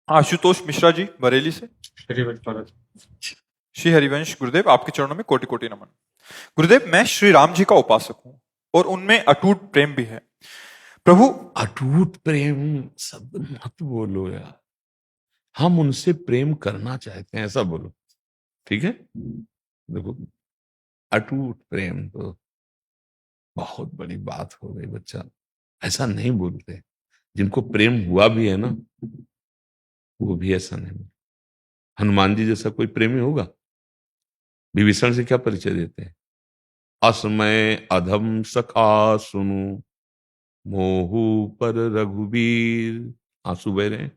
आशुतोष मिश्रा जी बरेली से। श्री हरिवंश गुरुदेव, आपके चरणों में कोटि कोटि नमन। गुरुदेव, मैं श्री राम जी का उपासक हूँ और उनमें अटूट प्रेम भी है। प्रभु, अटूट प्रेम शब्द मत बोलो यार, हम उनसे प्रेम करना चाहते हैं ऐसा बोलो, ठीक है। देखो, अटूट प्रेम तो बहुत बड़ी बात हो गई बच्चा, ऐसा नहीं बोलते। जिनको प्रेम हुआ भी है ना, वो भी ऐसा नहीं बोलते। हनुमान जी जैसा कोई प्रेमी होगा? विभीषण से क्या परिचय देते हैं? असमय अधम सखा सुनु, मोहू पर रघुवीर। आंसू बह रहे हैं,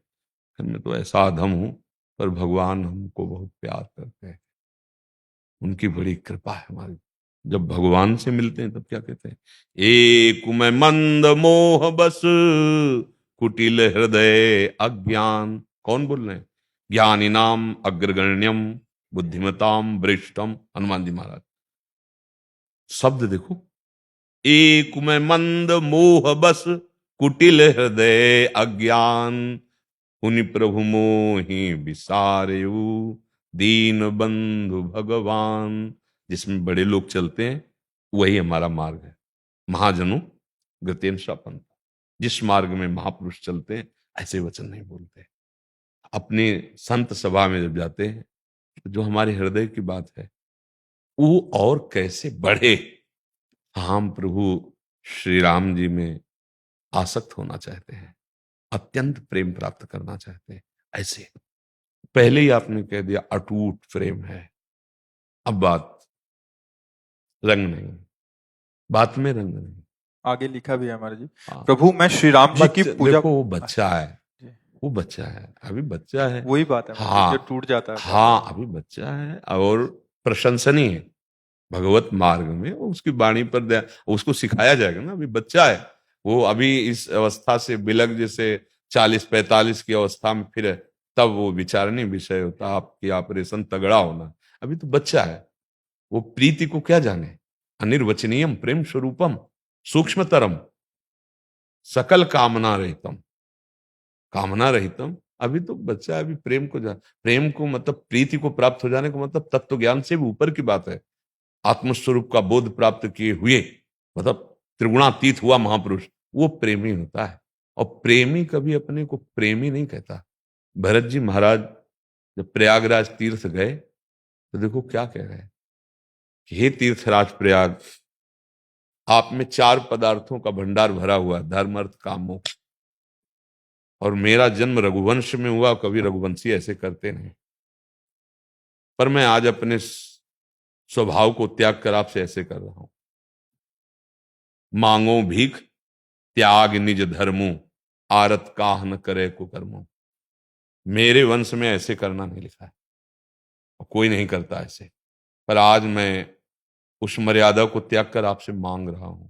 मैं तो ऐसा अधम हूं, पर भगवान हमको बहुत प्यार करते हैं। उनकी बड़ी कृपा है हमारी। जब भगवान से मिलते हैं तब क्या कहते हैं? एक मैं मंद मोह बस, कुटिल हृदय अज्ञान। कौन बोल रहे हैं? ज्ञानी नाम अग्रगण्यम, बुद्धिमताम वरिष्ठम, हनुमान जी महाराज। शब्द देखो, एक मैं मंद मोह बस, कुटिल हृदय अज्ञान, उनि प्रभु मोहि विसारयु, दीन बंधु भगवान। जिसमें बड़े लोग चलते हैं वही हमारा मार्ग है। महाजनों गतेन पंथ, जिस मार्ग में महापुरुष चलते हैं ऐसे वचन नहीं बोलते। अपने संत सभा में जब जाते हैं तो जो हमारे हृदय की बात है वो और कैसे बढ़े, हम प्रभु श्री राम जी में आसक्त होना चाहते हैं, अत्यंत प्रेम प्राप्त करना चाहते हैं। ऐसे पहले ही आपने कह दिया अटूट प्रेम है। अब बात रंग नहीं, बात में रंग नहीं। आगे लिखा भी है हमारे जी। हाँ, प्रभु, मैं श्री राम जी की पूजा। देखो वो बच्चा है, जी, वो बच्चा है, अभी बच्चा है। वही बात है हमारे जी, जो हाँ टूट जाता है बार हाँ, बार। अभी बच्चा है और प्रशंसनीय है भगवत मार्ग में। उसकी वाणी पर उसको सिखाया जाएगा ना, अभी बच्चा है वो। अभी इस अवस्था से बिलग जैसे 40-45 की अवस्था में फिर तब वो विचारणीय विषय होता आपकी ऑपरेशन तगड़ा होना। अभी तो बच्चा है, वो प्रीति को क्या जाने। अनिर्वचनीयम प्रेम स्वरूपम, सूक्ष्मतरम, सकल कामना रहितम, कामना रहितम। अभी तो बच्चा है, अभी प्रेम को प्रेम को मतलब प्रीति को प्राप्त हो जाने को मतलब तत्व ज्ञान से भी ऊपर की बात है। आत्मस्वरूप का बोध प्राप्त किए हुए, मतलब त्रिगुणातीत हुआ महापुरुष, वो प्रेमी होता है। और प्रेमी कभी अपने को प्रेमी नहीं कहता। भरत जी महाराज जब प्रयागराज तीर्थ गए तो देखो क्या कह रहे हैं, हे तीर्थराज प्रयाग, आप में 4 पदार्थों का भंडार भरा हुआ, धर्म अर्थ काम मोक्ष, और मेरा जन्म रघुवंश में हुआ, कभी रघुवंशी ऐसे करते नहीं, पर मैं आज अपने स्वभाव को त्याग कर आपसे ऐसे कर रहा हूं। मांगो भीख, त्याग निज धर्मो, आरत काह न करे कुकर्मो। मेरे वंश में ऐसे करना नहीं लिखा है और कोई नहीं करता ऐसे, पर आज मैं उस मर्यादा को त्याग कर आपसे मांग रहा हूं।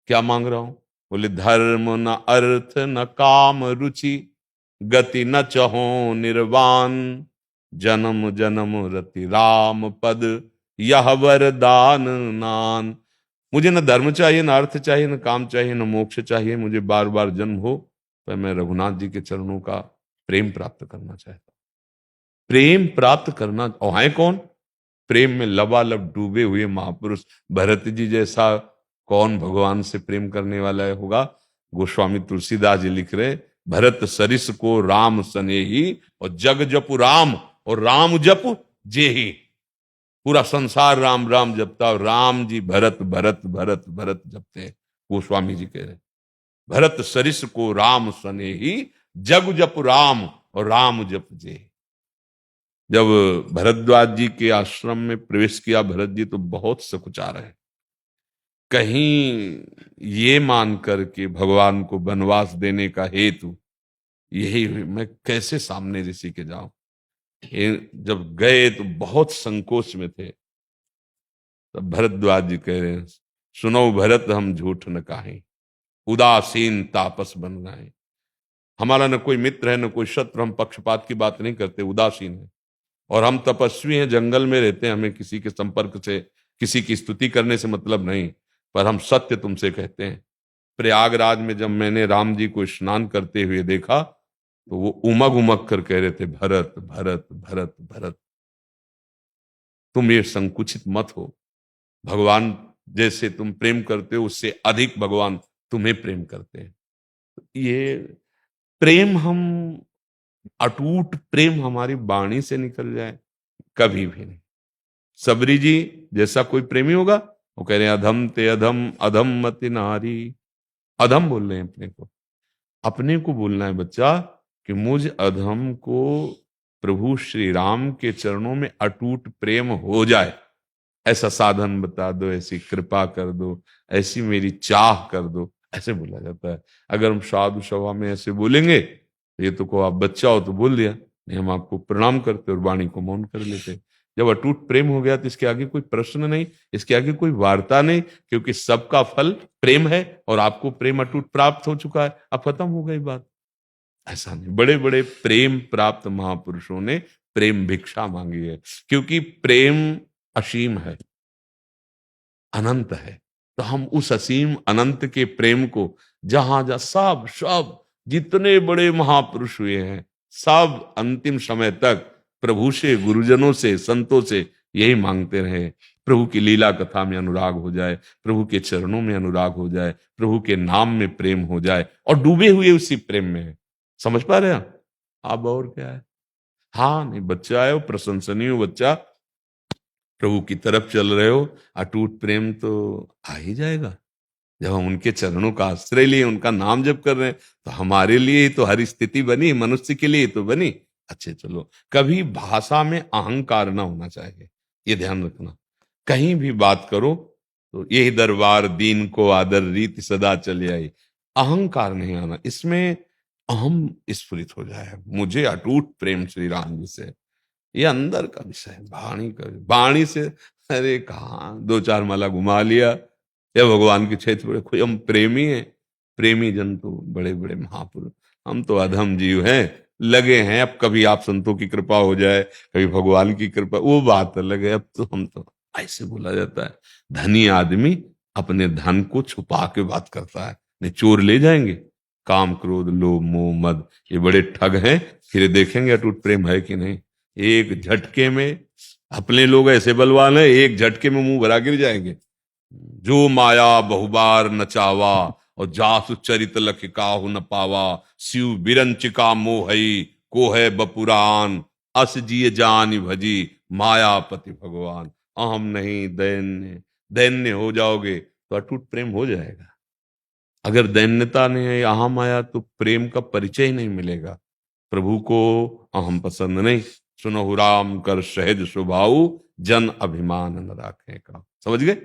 क्या मांग रहा हूं? बोले धर्म न अर्थ न काम रुचि, गति न चहो निर्वाण, जन्म जन्म रति राम पद, यह वरदान नान। मुझे न धर्म चाहिए, न अर्थ चाहिए, न काम चाहिए, न मोक्ष चाहिए। मुझे बार बार जन्म हो, पर मैं रघुनाथ जी के चरणों का प्रेम प्राप्त करना चाहता हूं। प्रेम प्राप्त करना, और है कौन प्रेम में लबालब डूबे हुए महापुरुष? भरत जी जैसा कौन भगवान से प्रेम करने वाला होगा? गोस्वामी तुलसीदास जी लिख रहे, भरत सरिस को राम सनेही, और जग जपु राम, और राम जप जेही। पूरा संसार राम राम जपता, और राम जी भरत भरत भरत भरत जपते हैं। गोस्वामी जी कह रहे, भरत सरिस को राम सनेही, जग जप राम, और राम जप जेही। जब भरद्वाज जी के आश्रम में प्रवेश किया भरत जी, तो बहुत सकुचा रहे, कहीं ये मान कर के भगवान को वनवास देने का हेतु यही, मैं कैसे सामने ऋषि के जाऊं। जब गए तो बहुत संकोच में थे। तब भरद्वाज जी कह रहे हैं, सुनो भरत हम झूठ न काहें, उदासीन तापस बन गए। हमारा न कोई मित्र है न कोई शत्रु, हम पक्षपात की बात नहीं करते, उदासीन है। और हम तपस्वी हैं, जंगल में रहते हैं, हमें किसी के संपर्क से, किसी की स्तुति करने से मतलब नहीं। पर हम सत्य तुमसे कहते हैं, प्रयागराज में जब मैंने राम जी को स्नान करते हुए देखा, तो वो उमग उमग कर कह रहे थे, भरत भरत भरत भरत, तुम ये संकुचित मत हो, भगवान जैसे तुम प्रेम करते हो उससे अधिक भगवान तुम्हें प्रेम करते हैं। ये प्रेम, हम अटूट प्रेम हमारी वाणी से निकल जाए, कभी भी नहीं। सबरी जी जैसा कोई प्रेमी होगा, वो कह रहे हैं अधम ते अधम अधम मति नारी, अधम बोल रहे हैं अपने को। अपने को बोलना है बच्चा कि मुझ अधम को प्रभु श्री राम के चरणों में अटूट प्रेम हो जाए, ऐसा साधन बता दो, ऐसी कृपा कर दो, ऐसी मेरी चाह कर दो, ऐसे बोला जाता है। अगर हम साधु सभा में ऐसे बोलेंगे तो ये तो को आप बच्चा हो तो बोल दिया, नहीं हम आपको प्रणाम करते और वाणी को मौन कर लेते। जब अटूट प्रेम हो गया तो इसके आगे कोई प्रश्न नहीं, इसके आगे कोई वार्ता नहीं, क्योंकि सबका फल प्रेम है और आपको प्रेम अटूट प्राप्त हो चुका है, अब खत्म हो गई बात। ऐसा नहीं, बड़े बड़े प्रेम प्राप्त महापुरुषों ने प्रेम भिक्षा मांगी है, क्योंकि प्रेम असीम है, अनंत है। तो हम उस असीम अनंत के प्रेम को जहां जहां सब सब जितने बड़े महापुरुष हुए हैं, सब अंतिम समय तक प्रभु से, गुरुजनों से, संतों से यही मांगते रहे, प्रभु की लीला कथा में अनुराग हो जाए, प्रभु के चरणों में अनुराग हो जाए, प्रभु के नाम में प्रेम हो जाए, और डूबे हुए उसी प्रेम में है। समझ पा रहे हैं आप? और क्या है? हाँ, नहीं बच्चा है, वो प्रशंसनीय बच्चा, प्रभु की तरफ चल रहे हो, अटूट प्रेम तो आ ही जाएगा। जब हम उनके चरणों का आश्रय लिए, उनका नाम जप कर रहे हैं, तो हमारे लिए ही तो हर स्थिति बनी, मनुष्य के लिए तो बनी। अच्छे चलो, कभी भाषा में अहंकार ना होना चाहिए, ये ध्यान रखना। कहीं भी बात करो तो यही दरबार दीन को आदर रीति सदा चले आई, अहंकार नहीं आना, इसमें अहम स्फुरित हो जाए, मुझे अटूट प्रेम श्री राम जी से, ये अंदर का विषय है, वाणी का। वाणी से अरे कहा दो चार माला घुमा लिया, या भगवान के क्षेत्र में कोई हम प्रेमी हैं, प्रेमी जन तो बड़े बड़े महापुरुष, हम तो अधम जीव हैं, लगे हैं। अब कभी आप संतों की कृपा हो जाए, कभी भगवान की कृपा, वो बात अलग है। अब तो हम तो ऐसे बोला जाता है, धनी आदमी अपने धन को छुपा के बात करता है, नहीं चोर ले जाएंगे। काम क्रोध लोभ मोह मद, ये बड़े ठग हैं, फिर देखेंगे अटूट प्रेम है कि नहीं। एक झटके में, अपने लोग ऐसे बलवान है, एक झटके में मुंह भरा गिर जाएंगे। जो माया बहुबार नचावा, और जासु चरित लख काहु न पावा, शिव बिरंचिका मोहई को है बपुरान, अस जिय जान भजी मायापति भगवान। अहम नहीं, दैन्य, दैन्य हो जाओगे तो अटूट प्रेम हो जाएगा। अगर दैन्यता नहीं है, अहम आया, तो प्रेम का परिचय ही नहीं मिलेगा। प्रभु को अहम पसंद नहीं, सुनहु राम कर सहज स्वभाव, जन अभिमान न राखे का। समझ गए?